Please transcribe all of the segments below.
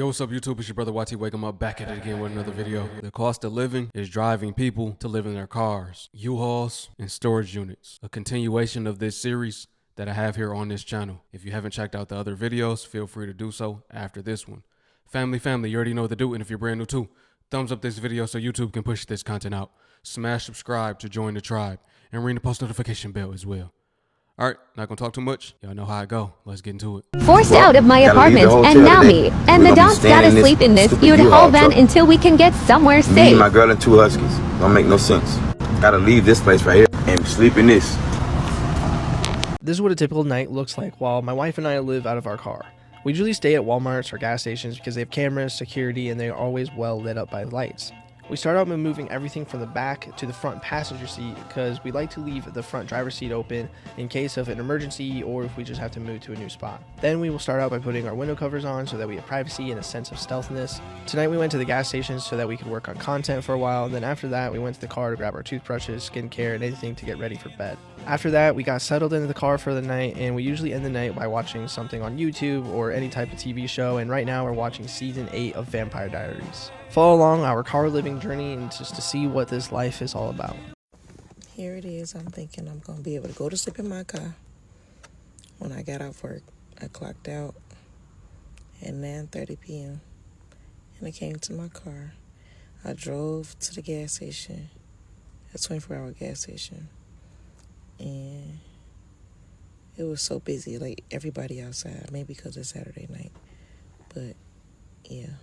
what's up YouTube? It's your brother YT Wake 'em Up, back at it again with another video. The cost of living is driving people to live in their cars, U-Hauls, and storage units. A continuation of this series that I have here on this channel. If you haven't checked out the other videos, feel free to do so after this one. Family, you already know what to do, and if you're brand new too, thumbs up this video so YouTube can push this content out. Smash subscribe to join the tribe, and ring the post notification bell as well. All right, not gonna talk too much. Y'all know how I go. Let's get into it. Forced out of my apartment, and now me. And the dog's gotta sleep in this U-Haul van until we can get somewhere safe. Me, my girl, and 2 huskies. Don't make no sense. Gotta leave this place right here and sleep in this. This is what a typical night looks like while my wife and I live out of our car. We usually stay at Walmarts or gas stations because they have cameras, security, and they are always well lit up by lights. We start out by moving everything from the back to the front passenger seat because we like to leave the front driver's seat open in case of an emergency or if we just have to move to a new spot. Then we will start out by putting our window covers on so that we have privacy and a sense of stealthiness. Tonight we went to the gas station so that we could work on content for a while, and then after that we went to the car to grab our toothbrushes, skincare, and anything to get ready for bed. After that we got settled into the car for the night, and we usually end the night by watching something on YouTube or any type of TV show, and right now we're watching season 8 of Vampire Diaries. Follow along our car living journey and just to see what this life is all about. Here it is. I'm thinking I'm going to be able to go to sleep in my car. When I got off work, I clocked out at 9:30 p.m. and I came to my car. I drove to the gas station, a 24-hour gas station, and it was so busy, like everybody outside, maybe because it's Saturday night, but yeah.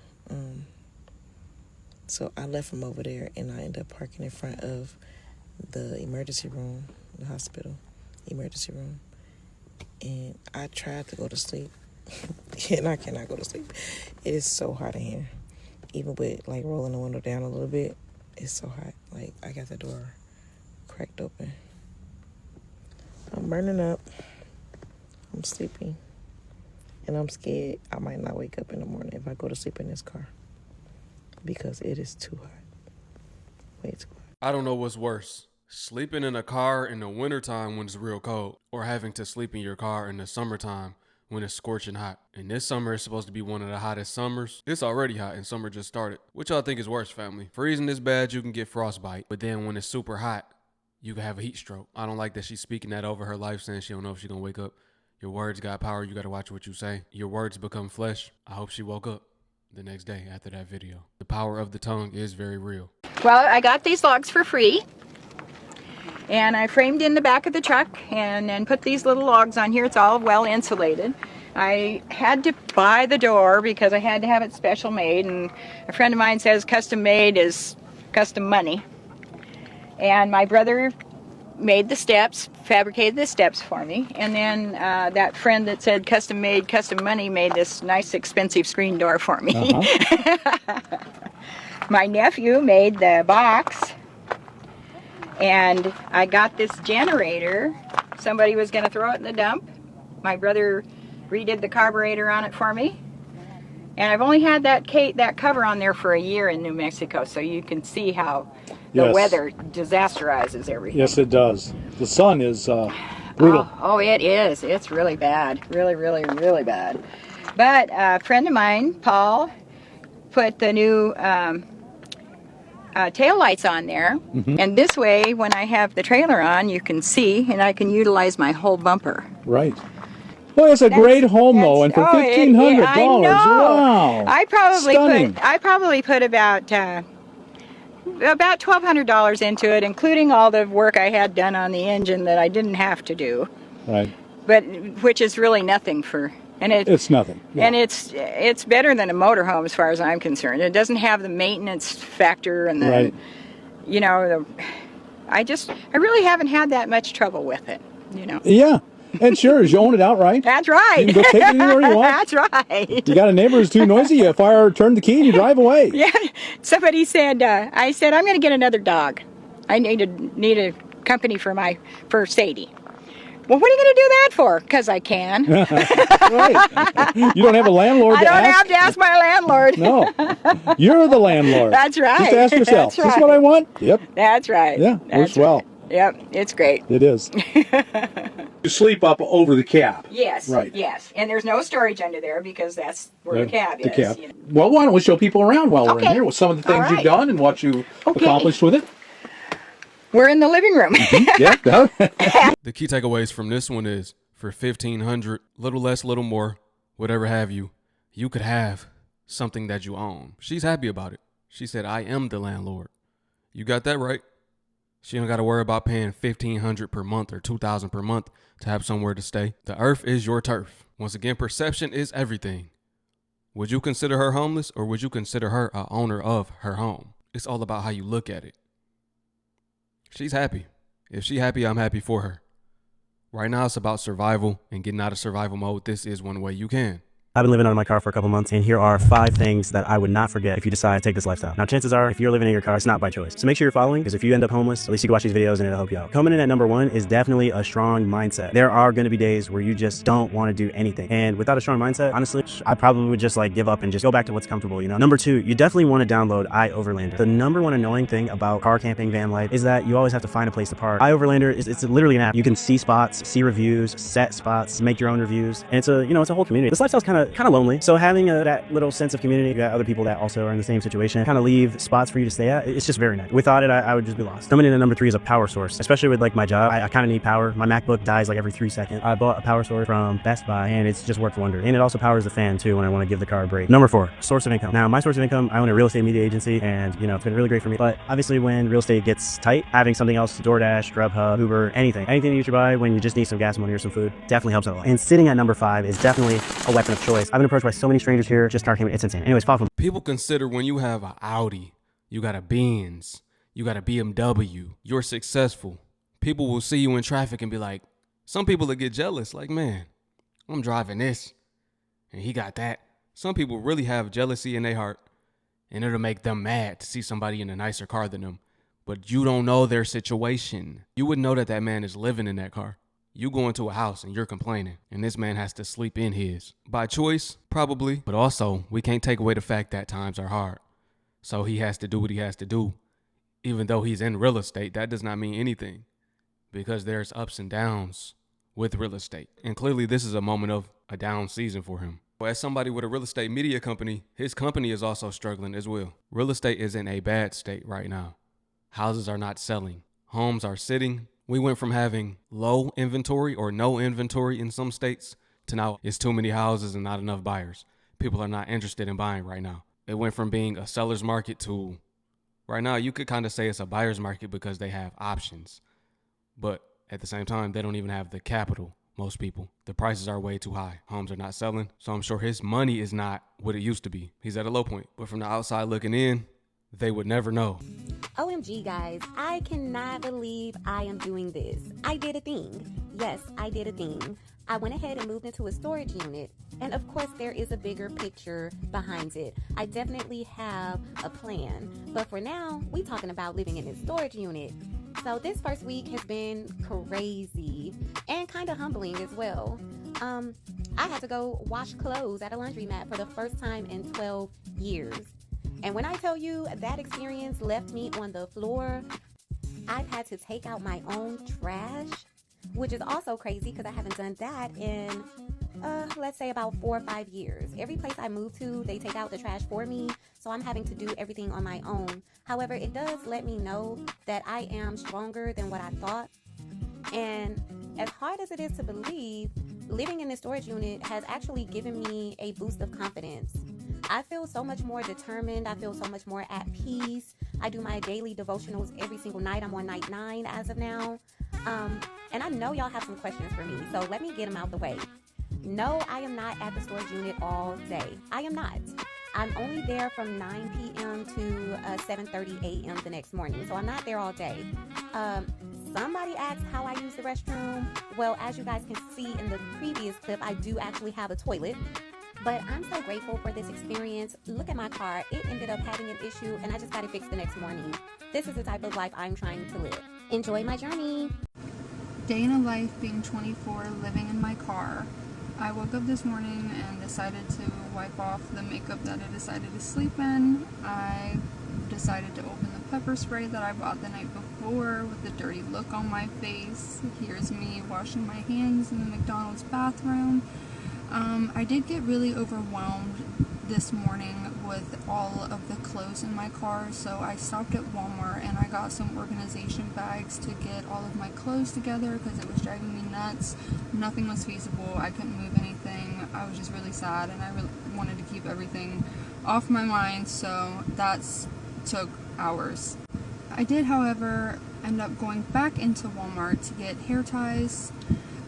So I left from over there, and I ended up parking in front of the emergency room, the hospital emergency room. And I tried to go to sleep, and I cannot go to sleep. It is so hot in here. Even with, like, rolling the window down a little bit, it's so hot. Like, I got the door cracked open. I'm burning up. I'm sleepy. And I'm scared I might not wake up in the morning if I go to sleep in this car. Because it is too hot. Way too hot. I don't know what's worse, sleeping in a car in the wintertime when it's real cold, or having to sleep in your car in the summertime when it's scorching hot. And this summer is supposed to be one of the hottest summers. It's already hot and summer just started. Which y'all think is worse, family? Freezing this bad, you can get frostbite, but then when it's super hot, you can have a heat stroke. I don't like that she's speaking that over her life, saying she don't know if she's gonna wake up. Your words got power, you gotta watch what you say. Your words become flesh. I hope she woke up the next day after that video. The power of the tongue is very real. Well, I got these logs for free, and I framed in the back of the truck and then put these little logs on here. It's all well insulated. I had to buy the door because I had to have it special made, and a friend of mine says custom made is custom money. And my brother made the steps, fabricated the steps for me, and then that friend that said custom made, custom money made this nice expensive screen door for me. My nephew made the box, and I got this generator. Somebody was going to throw it in the dump. My brother redid the carburetor on it for me, and I've only had that cover on there for a year in New Mexico, so you can see how the weather disasterizes everything. Yes, it does. The sun is brutal. Oh, it is. It's really bad. Really, really, really bad. But a friend of mine, Paul, put the new tail lights on there. And this way, when I have the trailer on, you can see, and I can utilize my whole bumper. Right. Well, it's a great home, though, and for $1,500, wow! I probably put about $1,200 into it, including all the work I had done on the engine that I didn't have to do. Right. But which is really nothing for, and it's nothing. Yeah. And it's better than a motorhome as far as I'm concerned. It doesn't have the maintenance factor and the, you know, I really haven't had that much trouble with it, you know. Yeah. And sure, you own it outright. That's right. You can go take it anywhere you want. That's right. You got a neighbor who's too noisy, you turn the key and you drive away. Yeah. Somebody said, I said, I'm going to get another dog. I need a company for Sadie. Well, what are you going to do that for? Because I can. Right. You don't have a landlord to ask? I don't have to ask my landlord. No. You're the landlord. That's right. Just ask yourself, That's is this what I want? Yep. That's right. Yeah, works well. Yep, it's great. It is. You sleep up over the cab. Yes. Right. Yes. And there's no storage under there because that's where the cab is. You know. Well, why don't we show people around while we're in Okay. here with some of the things All you've right. done and what you accomplished with it? We're in the living room. Yeah. The key takeaways from this one is for $1,500, little less, little more, whatever have you, you could have something that you own. She's happy about it. She said, I am the landlord. You got that right. She don't got to worry about paying $1,500 per month or $2,000 per month to have somewhere to stay. The earth is your turf. Once again, perception is everything. Would you consider her homeless or would you consider her a owner of her home? It's all about how you look at it. She's happy. If she's happy, I'm happy for her. Right now, it's about survival and getting out of survival mode. This is one way you can. I've been living out of my car for a couple months, and here are 5 things that I would not forget if you decide to take this lifestyle. Now, chances are, if you're living in your car, it's not by choice. So make sure you're following, because if you end up homeless, at least you can watch these videos and it'll help you out. Coming in at number 1 is definitely a strong mindset. There are going to be days where you just don't want to do anything. And without a strong mindset, honestly, I probably would just give up and just go back to what's comfortable, you know? Number 2, you definitely want to download iOverlander. The number 1 annoying thing about car camping, van life, is that you always have to find a place to park. iOverlander it's literally an app. You can see spots, see reviews, set spots, make your own reviews, and it's a whole community. This lifestyle's kind of lonely, so having that little sense of community, you got other people that also are in the same situation, kind of leave spots for you to stay at, it's just very nice. Without it, I would just be lost. Coming in at number 3 is a power source, especially with my job. I kind of need power. My MacBook dies every 3 seconds. I bought a power source from Best Buy, and it's just worked wonders. And it also powers the fan too when I want to give the car a break. Number 4, source of income. Now, my source of income, I own a real estate media agency, and it's been really great for me. But obviously, when real estate gets tight, having something else, DoorDash, Grubhub, Uber, anything you should buy when you just need some gas money or some food, definitely helps out a lot. And sitting at number 5 is definitely a weapon of choice. I've been approached by so many strangers here, just car camping. It's insane. Anyways, follow. People consider when you have an Audi, you got a Benz, you got a BMW, you're successful. People will see you in traffic and be like, some people that get jealous, like, man, I'm driving this and he got that. Some people really have jealousy in their heart and it'll make them mad to see somebody in a nicer car than them. But you don't know their situation. You wouldn't know that man is living in that car. You go into a house and you're complaining, and this man has to sleep in his. By choice, probably, but also we can't take away the fact that times are hard. So he has to do what he has to do. Even though he's in real estate, that does not mean anything because there's ups and downs with real estate. And clearly this is a moment of a down season for him. As somebody with a real estate media company, his company is also struggling as well. Real estate is in a bad state right now. Houses are not selling. Homes are sitting. We went from having low inventory or no inventory in some states to now it's too many houses and not enough buyers. People are not interested in buying right now. It went from being a seller's market to right now you could kind of say it's a buyer's market because they have options. But at the same time, they don't even have the capital, most people. The prices are way too high. Homes are not selling. So I'm sure his money is not what it used to be. He's at a low point. But from the outside looking in, they would never know. OMG, guys, I cannot believe I am doing this. I did a thing. Yes, I did a thing. I went ahead and moved into a storage unit. And of course, there is a bigger picture behind it. I definitely have a plan. But for now, we talking about living in a storage unit. So this first week has been crazy and kind of humbling as well. I had to go wash clothes at a laundromat for the first time in 12 years. And when I tell you that experience left me on the floor, I've had to take out my own trash, which is also crazy because I haven't done that in, let's say about 4 or 5 years. Every place I move to, they take out the trash for me, so I'm having to do everything on my own. However, it does let me know that I am stronger than what I thought. And as hard as it is to believe, living in this storage unit has actually given me a boost of confidence. I feel so much more determined. I feel so much more at peace. I do my daily devotionals every single night. I'm on night 9 as of now. And I know y'all have some questions for me, so let me get them out the way. No, I am not at the storage unit all day. I am not. I'm only there from 9 p.m. to 7:30 a.m. the next morning, so I'm not there all day. Somebody asked how I use the restroom. Well, as you guys can see in the previous clip, I do actually have a toilet. But I'm so grateful for this experience. Look at my car. It ended up having an issue, and I just got it fixed the next morning. This is the type of life I'm trying to live. Enjoy my journey. Day in a life being 24, living in my car. I woke up this morning and decided to wipe off the makeup that I decided to sleep in. I decided to open the pepper spray that I bought the night before floor with a dirty look on my face. Here's me washing my hands in the McDonald's bathroom. I did get really overwhelmed this morning with all of the clothes in my car, so I stopped at Walmart and I got some organization bags to get all of my clothes together because it was driving me nuts. Nothing was feasible. I couldn't move anything. I was just really sad, and I really wanted to keep everything off my mind, so that took hours. I did, however, end up going back into Walmart to get hair ties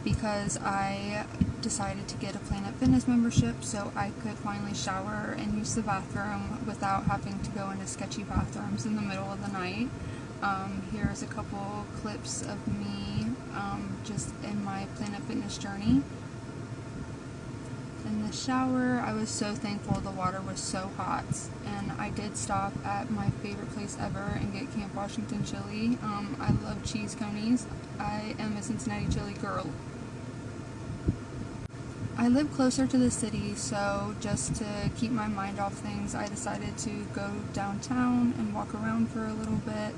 because I decided to get a Planet Fitness membership so I could finally shower and use the bathroom without having to go into sketchy bathrooms in the middle of the night. Here's a couple clips of me just in my Planet Fitness journey. In the shower, I was so thankful the water was so hot, and I did stop at my favorite place ever and get Camp Washington chili. I love cheese conies. I am a Cincinnati chili girl. I live closer to the city, so just to keep my mind off things, I decided to go downtown and walk around for a little bit.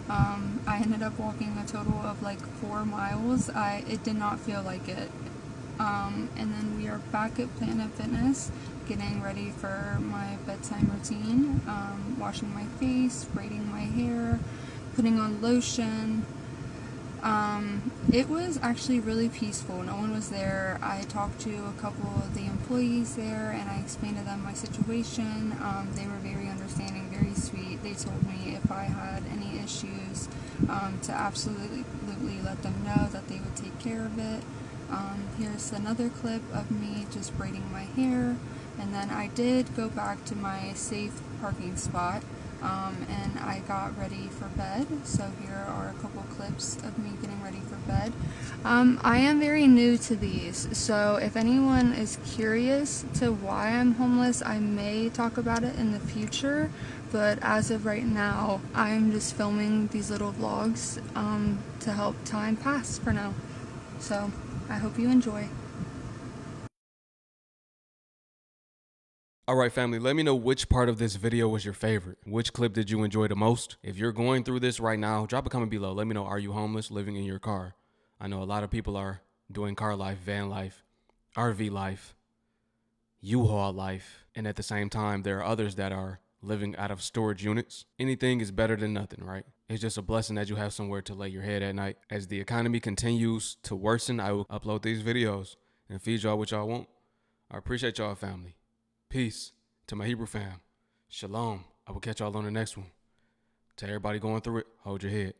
I ended up walking a total of like 4 miles. It did not feel like it. And then we are back at Planet Fitness, getting ready for my bedtime routine, washing my face, braiding my hair, putting on lotion. It was actually really peaceful. No one was there. I talked to a couple of the employees there and I explained to them my situation. They were very understanding, very sweet. They told me if I had any issues to absolutely let them know that they would take care of it. Here's another clip of me just braiding my hair, and then I did go back to my safe parking spot and I got ready for bed. So here are a couple clips of me getting ready for bed. I am very new to these, so if anyone is curious to why I'm homeless, I may talk about it in the future, but as of right now, I'm just filming these little vlogs to help time pass for now. So I hope you enjoy. All right, family, let me know which part of this video was your favorite. Which clip did you enjoy the most? If you're going through this right now, drop a comment below. Let me know, are you homeless, living in your car? I know a lot of people are doing car life, van life, RV life, U-Haul life, and at the same time, there are others that are living out of storage units. Anything is better than nothing, right? It's just a blessing that you have somewhere to lay your head at night. As the economy continues to worsen, I will upload these videos and feed y'all what y'all want. I appreciate y'all, family. Peace to my Hebrew fam. Shalom. I will catch y'all on the next one. To everybody going through it, hold your head.